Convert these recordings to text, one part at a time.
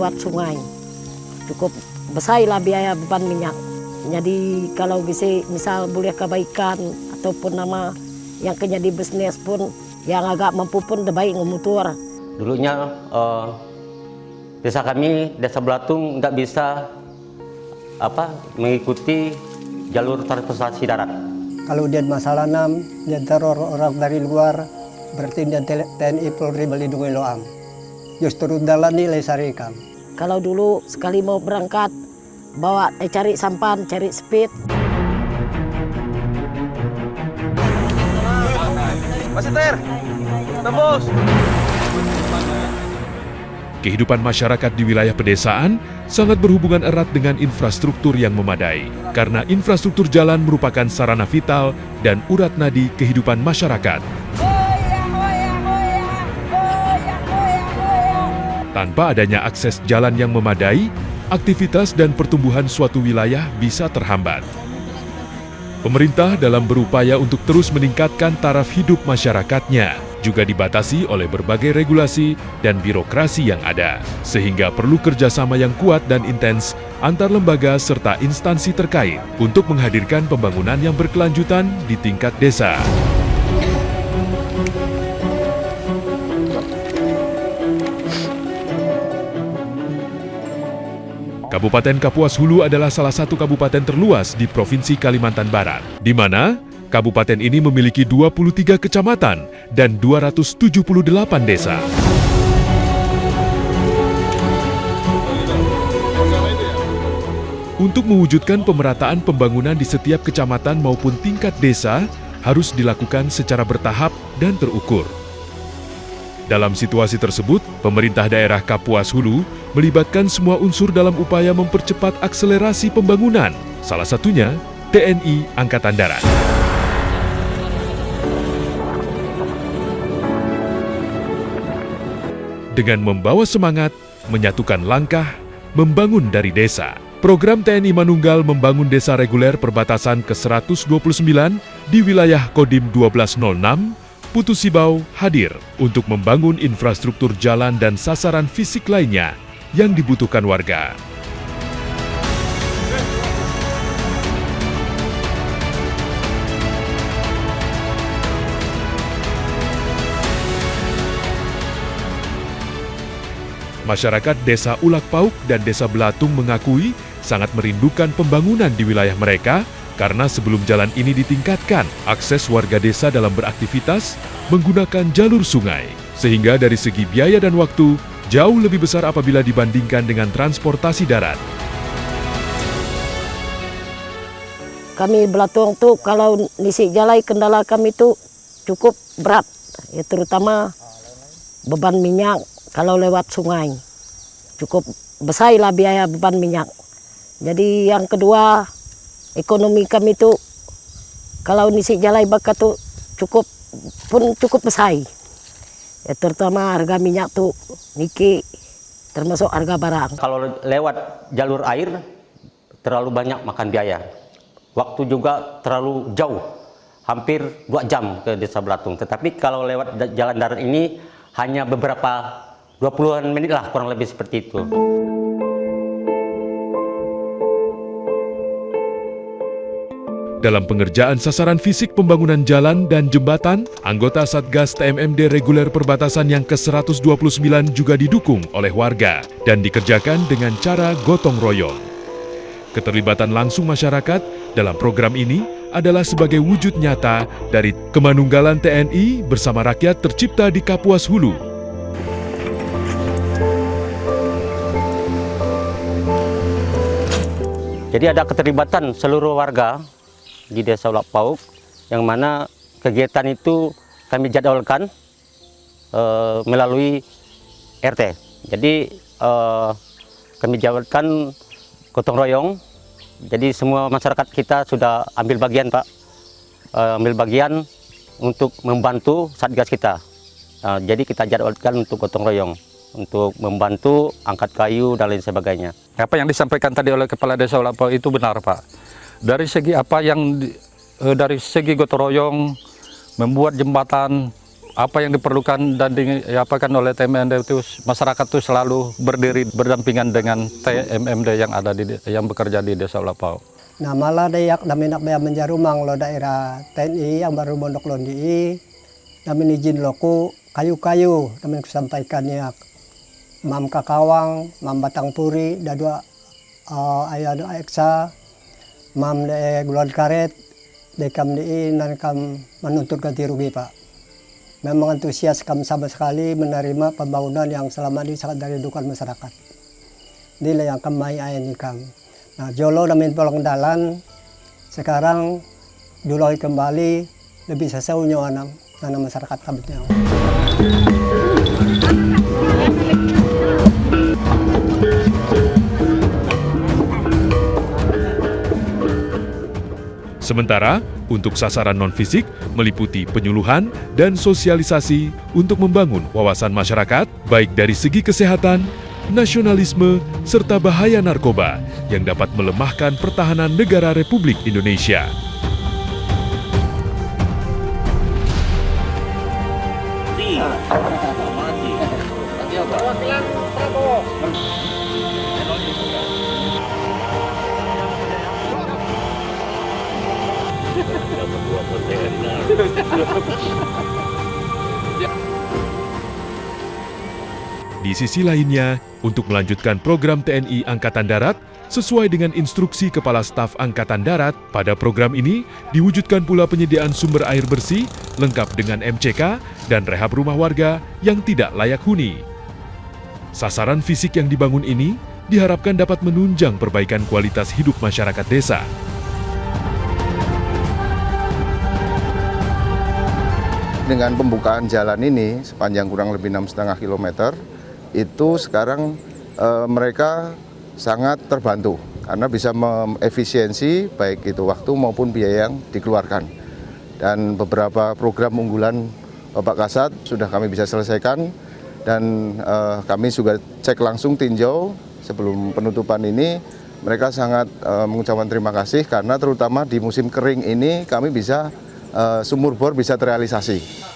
lewat sungai. Cukup besar lah biaya beban minyak. Jadi kalau bisa misal boleh kebaikan ataupun nama yang jadi bisnis pun yang agak mampu pun baik ngemutur. Dulunya desa kami, Desa Belatung, nggak bisa mengikuti jalur transportasi darat. Kalau dia masalah dia teror orang dari luar, berarti dia TNI Polri melindungi loam. Justru dalam nilai sarikan. Kalau dulu sekali mau berangkat, bawa cari sampan, cari speed. Masih ter, tembus. Kehidupan masyarakat di wilayah pedesaan sangat berhubungan erat dengan infrastruktur yang memadai, karena infrastruktur jalan merupakan sarana vital dan urat nadi kehidupan masyarakat. Tanpa adanya akses jalan yang memadai, aktivitas dan pertumbuhan suatu wilayah bisa terhambat. Pemerintah dalam berupaya untuk terus meningkatkan taraf hidup masyarakatnya juga dibatasi oleh berbagai regulasi dan birokrasi yang ada, sehingga perlu kerjasama yang kuat dan intens antar lembaga serta instansi terkait untuk menghadirkan pembangunan yang berkelanjutan di tingkat desa. Kabupaten Kapuas Hulu adalah salah satu kabupaten terluas di Provinsi Kalimantan Barat, di mana kabupaten ini memiliki 23 kecamatan dan 278 desa. Untuk mewujudkan pemerataan pembangunan di setiap kecamatan maupun tingkat desa harus dilakukan secara bertahap dan terukur. Dalam situasi tersebut, pemerintah daerah Kapuas Hulu melibatkan semua unsur dalam upaya mempercepat akselerasi pembangunan, salah satunya TNI Angkatan Darat. Dengan membawa semangat, menyatukan langkah, membangun dari desa. Program TNI Manunggal membangun desa reguler perbatasan ke-129 di wilayah Kodim 1206, Putu Sibau hadir untuk membangun infrastruktur jalan dan sasaran fisik lainnya yang dibutuhkan warga. Masyarakat Desa Ulak Pauk dan Desa Belatung mengakui sangat merindukan pembangunan di wilayah mereka karena sebelum jalan ini ditingkatkan, akses warga desa dalam beraktivitas menggunakan jalur sungai. Sehingga dari segi biaya dan waktu, jauh lebih besar apabila dibandingkan dengan transportasi darat. Kami Belatung tuh kalau ngisi jalan kendala kami tuh cukup berat, ya terutama beban minyak kalau lewat sungai. Cukup besar lah biaya beban minyak. Jadi yang kedua, ekonomi kami tuh kalau ngisi jalan baka tuh cukup besar. Ya, terutama harga minyak tuh niki termasuk harga barang. Kalau lewat jalur air terlalu banyak makan biaya. Waktu juga terlalu jauh, hampir 2 jam ke Desa Belatung. Tetapi kalau lewat jalan darat ini hanya beberapa 20-an menit lah, kurang lebih seperti itu. Dalam pengerjaan sasaran fisik pembangunan jalan dan jembatan, anggota Satgas TMMD reguler perbatasan yang ke-129 juga didukung oleh warga dan dikerjakan dengan cara gotong royong. Keterlibatan langsung masyarakat dalam program ini adalah sebagai wujud nyata dari kemanunggalan TNI bersama rakyat tercipta di Kapuas Hulu. Jadi ada keterlibatan seluruh warga di Desa Ulak Pauk, yang mana kegiatan itu kami jadwalkan melalui RT. Jadi kami jadwalkan gotong royong. Jadi semua masyarakat kita sudah ambil bagian, Pak, ambil bagian untuk membantu Satgas kita. Jadi kita jadwalkan untuk gotong royong, untuk membantu angkat kayu dan lain sebagainya. Apa yang disampaikan tadi oleh Kepala Desa Ulak Pauk itu benar, Pak. Dari segi apa yang dari segi gotong royong, membuat jembatan apa yang diperlukan dan diapakan oleh TMMD itu masyarakat itu selalu berdiri berdampingan dengan TMMD yang ada yang bekerja di Desa Ulapau. Nah malah dayak daminak baya menjarumang lo daerah TNI yang baru mondok londi, namin izin loku kayu-kayu namin kusampaikannya Mam Kakawang, Mam Batang Puri, dadua ayah eksa, Mam de Gulon Karet, dekam di nan kam menuntut ganti rugi Pak. Memang antusias kami sama sekali menerima pembangunan yang selama ini sangat dari dukungan masyarakat. Inilah yang kami ayani kami. Nah, jolo namin polong dalan, sekarang dulu kembali lebih sesaunya anak masyarakat kami. Sementara, untuk sasaran non-fisik meliputi penyuluhan dan sosialisasi untuk membangun wawasan masyarakat, baik dari segi kesehatan, nasionalisme, serta bahaya narkoba yang dapat melemahkan pertahanan negara Republik Indonesia. Di sisi lainnya, untuk melanjutkan program TNI Angkatan Darat sesuai dengan instruksi Kepala Staf Angkatan Darat, pada program ini diwujudkan pula penyediaan sumber air bersih lengkap dengan MCK dan rehab rumah warga yang tidak layak huni. Sasaran fisik yang dibangun ini diharapkan dapat menunjang perbaikan kualitas hidup masyarakat desa. Dengan pembukaan jalan ini sepanjang kurang lebih 6,5 km, itu sekarang mereka sangat terbantu karena bisa mengefisiensi baik itu waktu maupun biaya yang dikeluarkan. Dan beberapa program unggulan Bapak Kasat sudah kami bisa selesaikan dan kami juga cek langsung tinjau sebelum penutupan ini. Mereka sangat mengucapkan terima kasih karena terutama di musim kering ini kami bisa sumur bor bisa terrealisasi.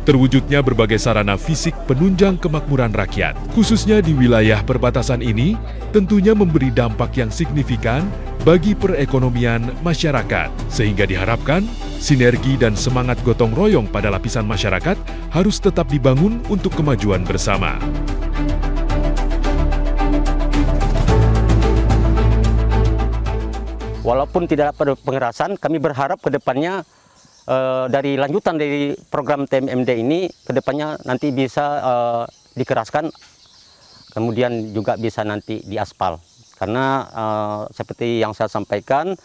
Terwujudnya berbagai sarana fisik penunjang kemakmuran rakyat, khususnya di wilayah perbatasan ini, tentunya memberi dampak yang signifikan bagi perekonomian masyarakat. Sehingga diharapkan, sinergi dan semangat gotong royong pada lapisan masyarakat harus tetap dibangun untuk kemajuan bersama. Walaupun tidak ada pengerasan, kami berharap ke depannya dari lanjutan dari program TMMD ini, ke depannya nanti bisa dikeraskan, kemudian juga bisa nanti diaspal. Karena seperti yang saya sampaikan,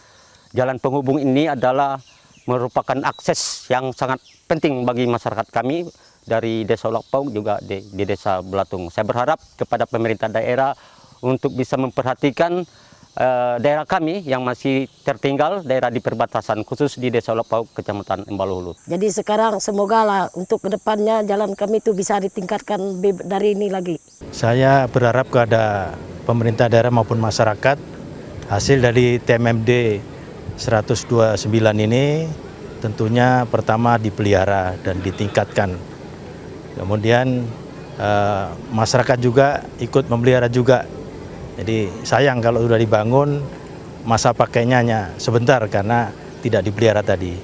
jalan penghubung ini adalah merupakan akses yang sangat penting bagi masyarakat kami dari Desa Ulapau juga di Desa Belatung. Saya berharap kepada pemerintah daerah untuk bisa memperhatikan daerah kami yang masih tertinggal, daerah di perbatasan, khusus di Desa Ulapau, Kecamatan Embaluhulu. Jadi sekarang semoga lah untuk kedepannya jalan kami itu bisa ditingkatkan dari ini lagi. Saya berharap kepada pemerintah daerah maupun masyarakat, hasil dari TMMD 129 ini tentunya pertama dipelihara dan ditingkatkan. Kemudian masyarakat juga ikut memelihara juga. Jadi sayang kalau sudah dibangun, masa pakainya hanya sebentar karena tidak dipelihara tadi.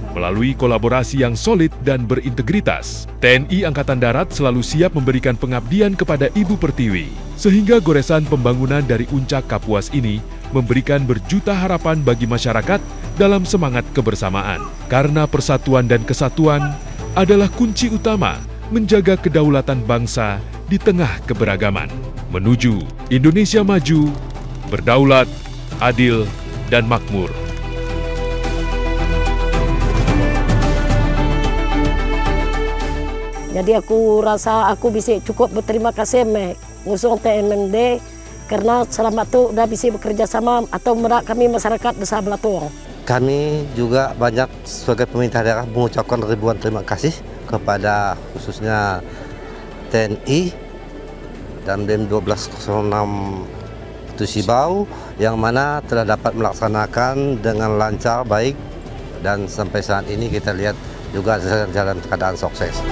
Melalui kolaborasi yang solid dan berintegritas, TNI Angkatan Darat selalu siap memberikan pengabdian kepada Ibu Pertiwi, sehingga goresan pembangunan dari Uncak Kapuas ini memberikan berjuta harapan bagi masyarakat dalam semangat kebersamaan. Karena persatuan dan kesatuan adalah kunci utama menjaga kedaulatan bangsa di tengah keberagaman. Menuju Indonesia maju, berdaulat, adil, dan makmur. Jadi aku rasa aku bisa cukup berterima kasih ngusung TMMD karena selama itu udah bisa bekerja sama atau kami masyarakat Desa Belatung. Kami juga banyak sebagai pemerintah daerah mengucapkan ribuan terima kasih kepada khususnya TNI dan BEM 1206 Tusibau yang mana telah dapat melaksanakan dengan lancar, baik, dan sampai saat ini kita lihat juga jalan keadaan sukses.